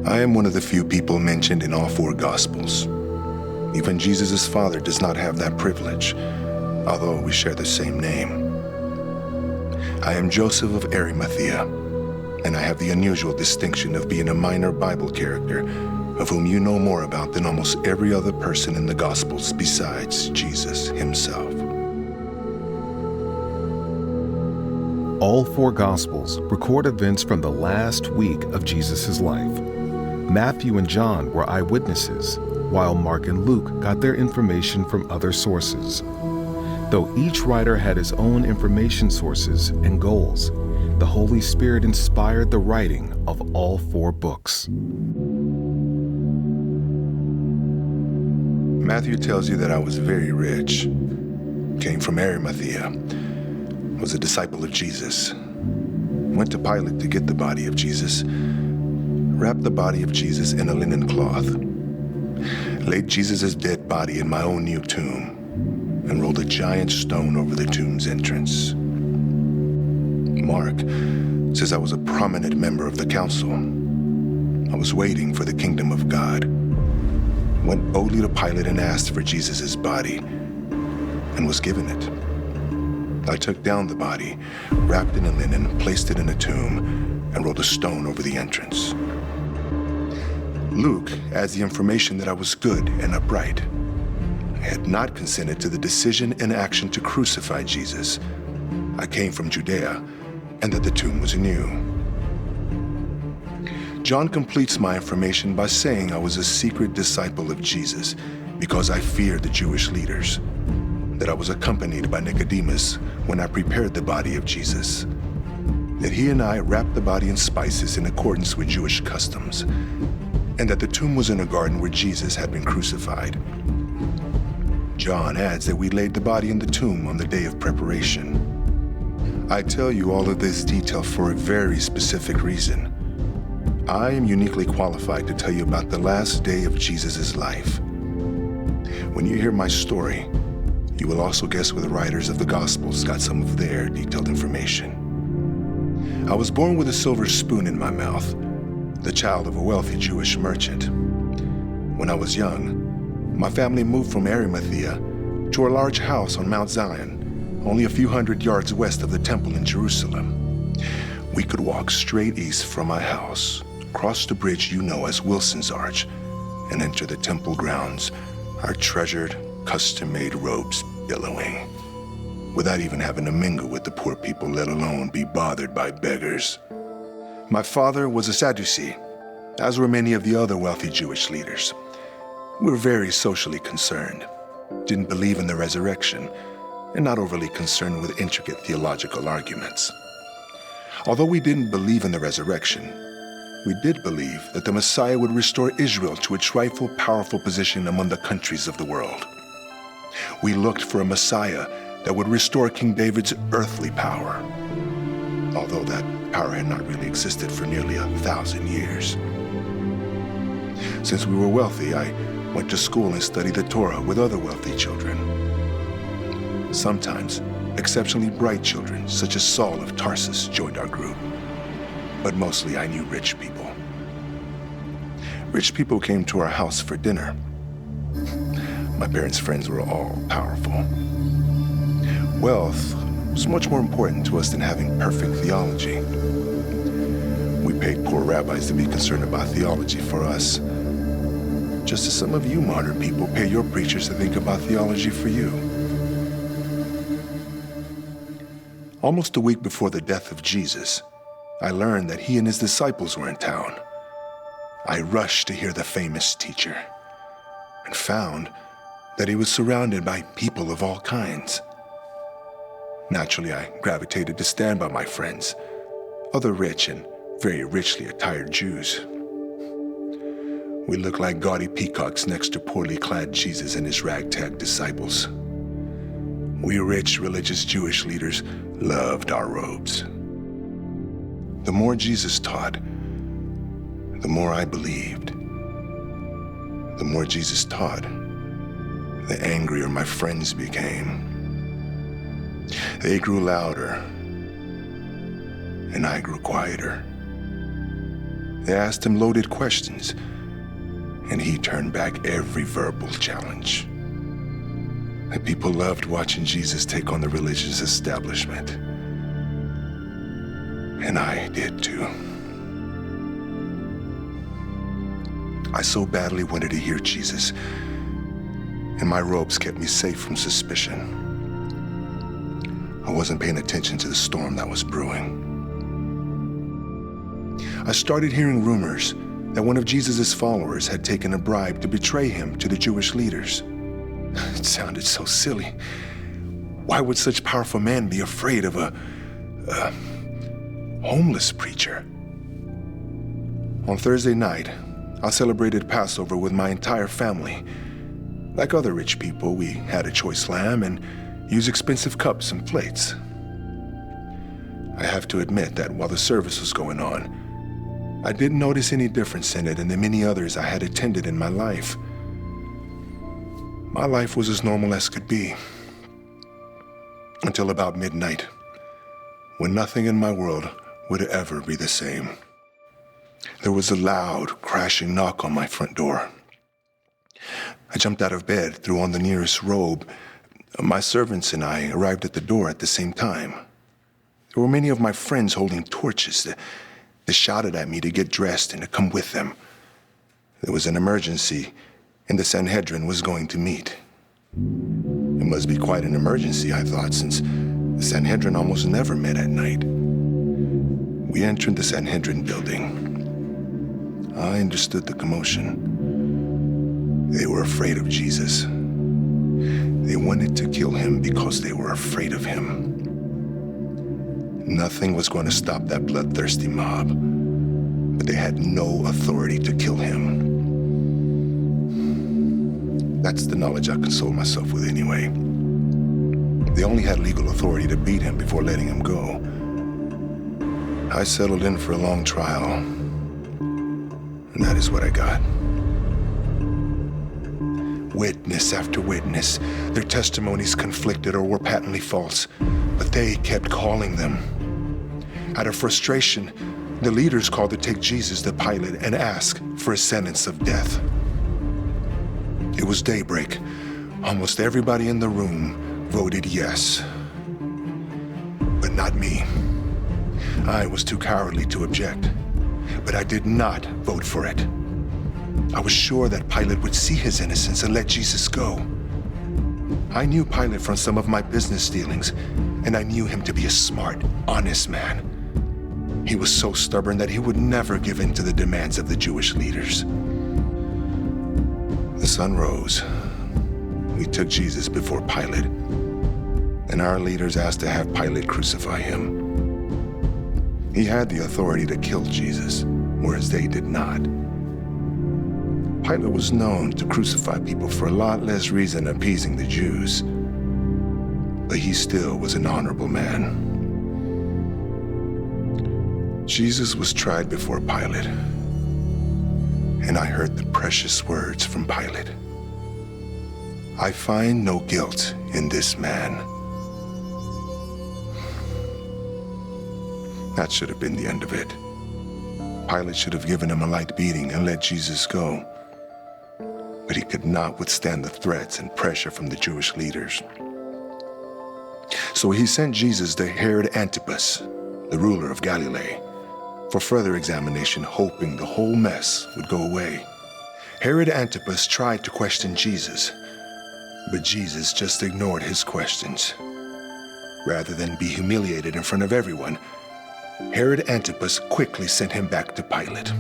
I am one of the few people mentioned in all four Gospels. Even Jesus' father does not have that privilege, although we share the same name. I am Joseph of Arimathea, and I have the unusual distinction of being a minor Bible character of whom you know more about than almost every other person in the Gospels besides Jesus himself. All four Gospels record events from the last week of Jesus' life. Matthew and John were eyewitnesses, while Mark and Luke got their information from other sources. Though each writer had his own information sources and goals, the Holy Spirit inspired the writing of all four books. Matthew tells you that I was very rich, came from Arimathea, was a disciple of Jesus, went to Pilate to get the body of Jesus, wrapped the body of Jesus in a linen cloth, laid Jesus' dead body in my own new tomb, and rolled a giant stone over the tomb's entrance. Mark says I was a prominent member of the council. I was waiting for the kingdom of God. Went boldly to Pilate and asked for Jesus' body, and was given it. I took down the body, wrapped it in linen, placed it in a tomb, and rolled a stone over the entrance. Luke adds the information that I was good and upright. I had not consented to the decision and action to crucify Jesus. I came from Judea, and that the tomb was new. John completes my information by saying I was a secret disciple of Jesus because I feared the Jewish leaders, that I was accompanied by Nicodemus when I prepared the body of Jesus, that he and I wrapped the body in spices in accordance with Jewish customs, and that the tomb was in a garden where Jesus had been crucified. John adds that we laid the body in the tomb on the day of preparation. I tell you all of this detail for a very specific reason. I am uniquely qualified to tell you about the last day of Jesus' life. When you hear my story, you will also guess where the writers of the Gospels got some of their detailed information. I was born with a silver spoon in my mouth, the child of a wealthy Jewish merchant. When I was young, my family moved from Arimathea to a large house on Mount Zion, only a few hundred yards west of the temple in Jerusalem. We could walk straight east from my house, cross the bridge you know as Wilson's Arch, and enter the temple grounds, our treasured, custom-made robes billowing, without even having to mingle with the poor people, let alone be bothered by beggars. My father was a Sadducee, as were many of the other wealthy Jewish leaders. We were very socially concerned, didn't believe in the resurrection, and not overly concerned with intricate theological arguments. Although we didn't believe in the resurrection, we did believe that the Messiah would restore Israel to its rightful, powerful position among the countries of the world. We looked for a Messiah that would restore King David's earthly power, although that power had not really existed for nearly 1,000 years. Since we were wealthy, I went to school and studied the Torah with other wealthy children. Sometimes, exceptionally bright children, such as Saul of Tarsus, joined our group. But mostly I knew rich people. Rich people came to our house for dinner. My parents' friends were all powerful. Wealth was much more important to us than having perfect theology. We paid poor rabbis to be concerned about theology for us, just as some of you modern people pay your preachers to think about theology for you. Almost a week before the death of Jesus, I learned that he and his disciples were in town. I rushed to hear the famous teacher and found that he was surrounded by people of all kinds. Naturally, I gravitated to stand by my friends, other rich and very richly attired Jews. We looked like gaudy peacocks next to poorly clad Jesus and his ragtag disciples. We rich, religious Jewish leaders loved our robes. The more Jesus taught, the more I believed. The more Jesus taught, the angrier my friends became. They grew louder, and I grew quieter. They asked him loaded questions, and he turned back every verbal challenge. The people loved watching Jesus take on the religious establishment. And I did too. I so badly wanted to hear Jesus, and my robes kept me safe from suspicion. I wasn't paying attention to the storm that was brewing. I started hearing rumors that one of Jesus' followers had taken a bribe to betray him to the Jewish leaders. It sounded so silly. Why would such powerful men be afraid of a homeless preacher? On Thursday night, I celebrated Passover with my entire family. Like other rich people, we had a choice lamb and used expensive cups and plates. I have to admit that while the service was going on, I didn't notice any difference in it than the many others I had attended in my life. My life was as normal as could be. Until about midnight, when nothing in my world would ever be the same. There was a loud, crashing knock on my front door. I jumped out of bed, threw on the nearest robe. My servants and I arrived at the door at the same time. There were many of my friends holding torches. They shouted at me to get dressed and to come with them. There was an emergency, and the Sanhedrin was going to meet. It must be quite an emergency, I thought, since the Sanhedrin almost never met at night. We entered the Sanhedrin building. I understood the commotion. They were afraid of Jesus. They wanted to kill him because they were afraid of him. Nothing was going to stop that bloodthirsty mob, but they had no authority to kill him. That's the knowledge I console myself with anyway. They only had legal authority to beat him before letting him go. I settled in for a long trial, and that is what I got. Witness after witness, their testimonies conflicted or were patently false, but they kept calling them. Out of frustration, the leaders called to take Jesus to Pilate and ask for a sentence of death. It was daybreak. Almost everybody in the room voted yes. But not me. I was too cowardly to object, but I did not vote for it. I was sure that Pilate would see his innocence and let Jesus go. I knew Pilate from some of my business dealings, and I knew him to be a smart, honest man. He was so stubborn that he would never give in to the demands of the Jewish leaders. The sun rose. We took Jesus before Pilate, and our leaders asked to have Pilate crucify him. He had the authority to kill Jesus, whereas they did not. Pilate was known to crucify people for a lot less reason than appeasing the Jews, but he still was an honorable man. Jesus was tried before Pilate, and I heard the precious words from Pilate. I find no guilt in this man. That should have been the end of it. Pilate should have given him a light beating and let Jesus go. But he could not withstand the threats and pressure from the Jewish leaders. So he sent Jesus to Herod Antipas, the ruler of Galilee, for further examination, hoping the whole mess would go away. Herod Antipas tried to question Jesus, but Jesus just ignored his questions. Rather than be humiliated in front of everyone, Herod Antipas quickly sent him back to Pilate.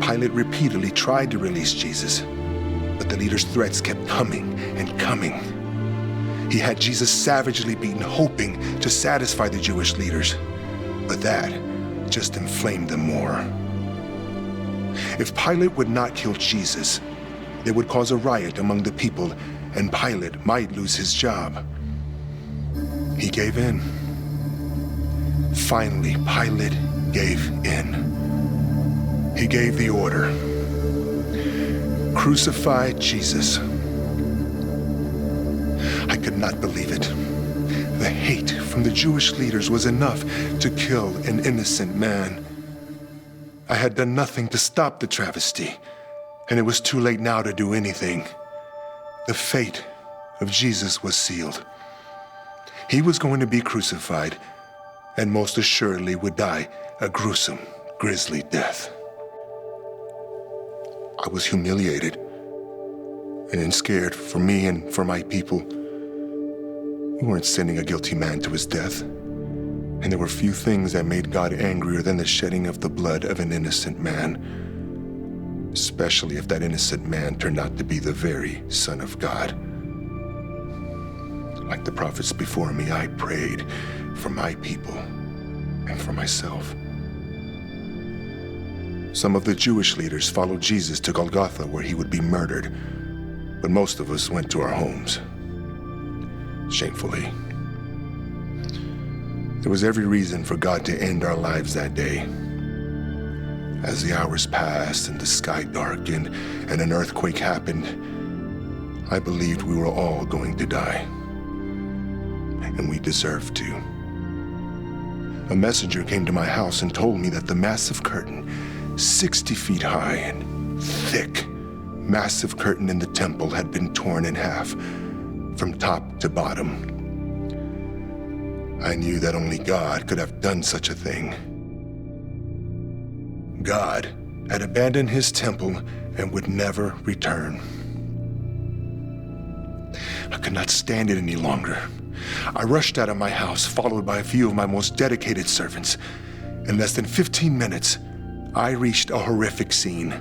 Pilate repeatedly tried to release Jesus, but the leader's threats kept coming and coming. He had Jesus savagely beaten, hoping to satisfy the Jewish leaders, but that just inflamed them more. If Pilate would not kill Jesus, they would cause a riot among the people, and Pilate might lose his job. He gave in. Finally, Pilate gave in. He gave the order. Crucify Jesus. I could not believe it. The hate from the Jewish leaders was enough to kill an innocent man. I had done nothing to stop the travesty, and it was too late now to do anything. The fate of Jesus was sealed. He was going to be crucified, and most assuredly would die a gruesome, grisly death. I was humiliated and scared for me and for my people. We weren't sending a guilty man to his death, and there were few things that made God angrier than the shedding of the blood of an innocent man, especially if that innocent man turned out to be the very Son of God. Like the prophets before me, I prayed for my people and for myself. Some of the Jewish leaders followed Jesus to Golgotha, where he would be murdered, but most of us went to our homes. Shamefully. There was every reason for God to end our lives that day. As the hours passed and the sky darkened and an earthquake happened, I believed we were all going to die. And we deserved to. A messenger came to my house and told me that the massive curtain, 60 feet high and thick, massive curtain in the temple had been torn in half from top to bottom. I knew that only God could have done such a thing. God had abandoned his temple and would never return. I could not stand it any longer. I rushed out of my house, followed by a few of my most dedicated servants. In less than 15 minutes, I reached a horrific scene.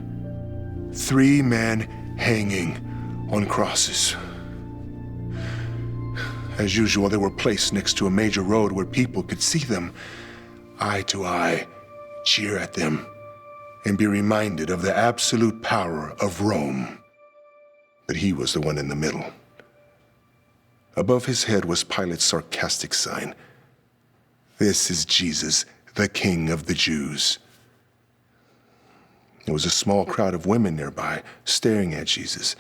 3 men hanging on crosses. As usual, they were placed next to a major road where people could see them, eye to eye, cheer at them, and be reminded of the absolute power of Rome. But he was the one in the middle. Above his head was Pilate's sarcastic sign. "This is Jesus, the King of the Jews." There was a small crowd of women nearby, staring at Jesus.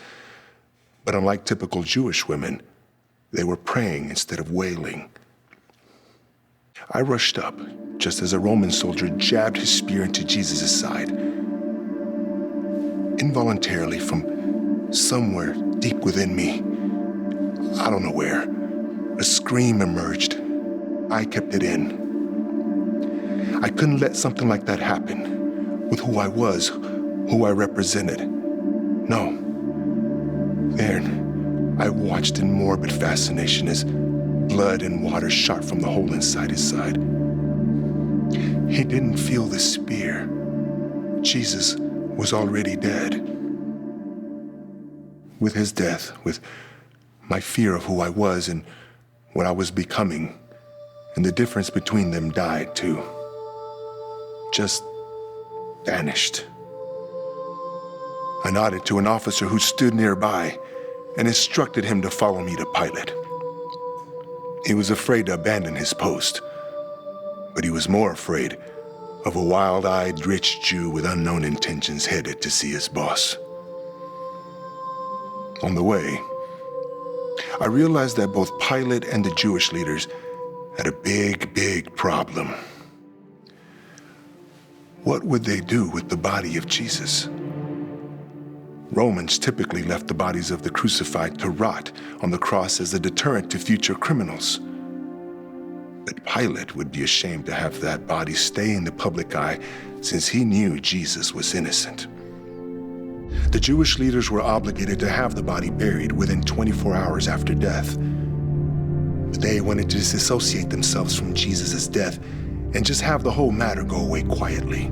But unlike typical Jewish women, they were praying instead of wailing. I rushed up, just as a Roman soldier jabbed his spear into Jesus' side. Involuntarily, from somewhere deep within me, I don't know where, a scream emerged. I kept it in. I couldn't let something like that happen with who I was, who I represented. No. Then, I watched in morbid fascination as blood and water shot from the hole inside his side. He didn't feel the spear. Jesus was already dead. With his death, with my fear of who I was and what I was becoming, and the difference between them died too. Just vanished. I nodded to an officer who stood nearby and instructed him to follow me to Pilate. He was afraid to abandon his post, but he was more afraid of a wild-eyed rich Jew with unknown intentions headed to see his boss. On the way, I realized that both Pilate and the Jewish leaders had a big problem. What would they do with the body of Jesus? Romans typically left the bodies of the crucified to rot on the cross as a deterrent to future criminals. But Pilate would be ashamed to have that body stay in the public eye since he knew Jesus was innocent. The Jewish leaders were obligated to have the body buried within 24 hours after death. But they wanted to disassociate themselves from Jesus' death and just have the whole matter go away quietly.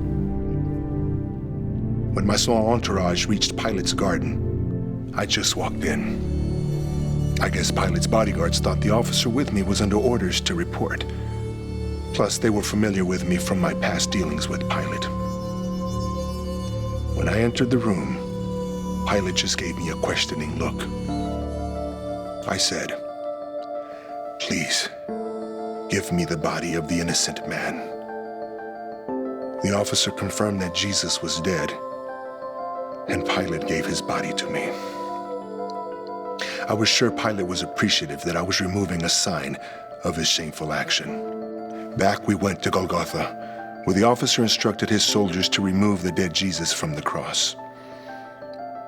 When my small entourage reached Pilate's garden, I just walked in. I guess Pilate's bodyguards thought the officer with me was under orders to report. Plus, they were familiar with me from my past dealings with Pilate. When I entered the room, Pilate just gave me a questioning look. I said, "Please, give me the body of the innocent man." The officer confirmed that Jesus was dead, and Pilate gave his body to me. I was sure Pilate was appreciative that I was removing a sign of his shameful action. Back we went to Golgotha, where the officer instructed his soldiers to remove the dead Jesus from the cross.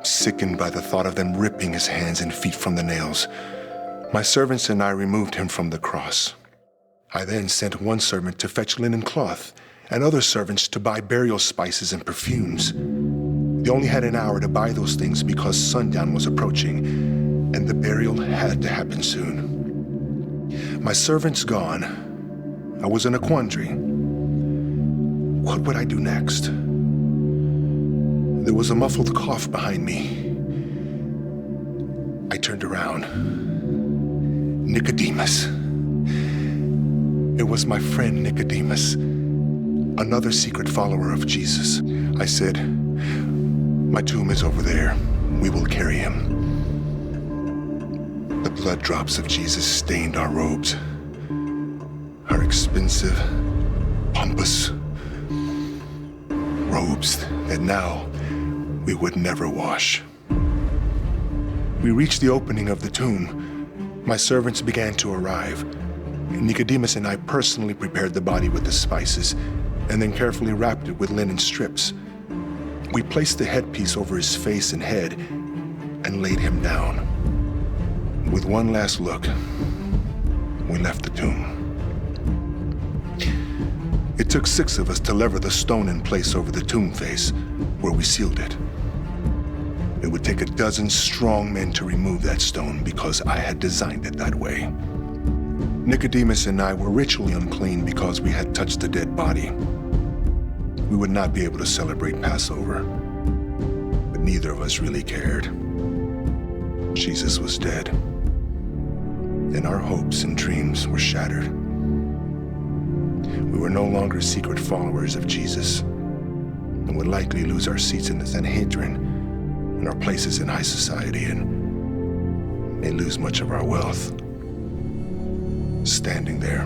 Sickened by the thought of them ripping his hands and feet from the nails, my servants and I removed him from the cross. I then sent one servant to fetch linen cloth and other servants to buy burial spices and perfumes. They only had an hour to buy those things because sundown was approaching, and the burial had to happen soon. My servants gone, I was in a quandary. What would I do next? There was a muffled cough behind me. I turned around. Nicodemus. It was my friend Nicodemus, another secret follower of Jesus. I said, "My tomb is over there. We will carry him." The blood drops of Jesus stained our robes, our expensive, pompous robes that now we would never wash. We reached the opening of the tomb. My servants began to arrive. Nicodemus and I personally prepared the body with the spices and then carefully wrapped it with linen strips. We placed the headpiece over his face and head and laid him down. With one last look, we left the tomb. It took 6 of us to lever the stone in place over the tomb face, where we sealed it. It would take a dozen strong men to remove that stone because I had designed it that way. Nicodemus and I were ritually unclean because we had touched a dead body. We would not be able to celebrate Passover, but neither of us really cared. Jesus was dead, and our hopes and dreams were shattered. We were no longer secret followers of Jesus, and would likely lose our seats in the Sanhedrin and our places in high society, and may lose much of our wealth. Standing there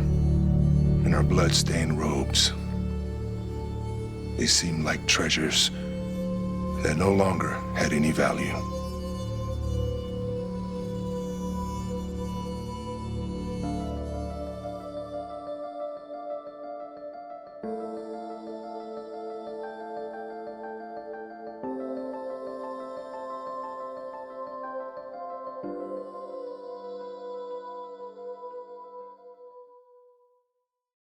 in our blood-stained robes, they seemed like treasures that no longer had any value.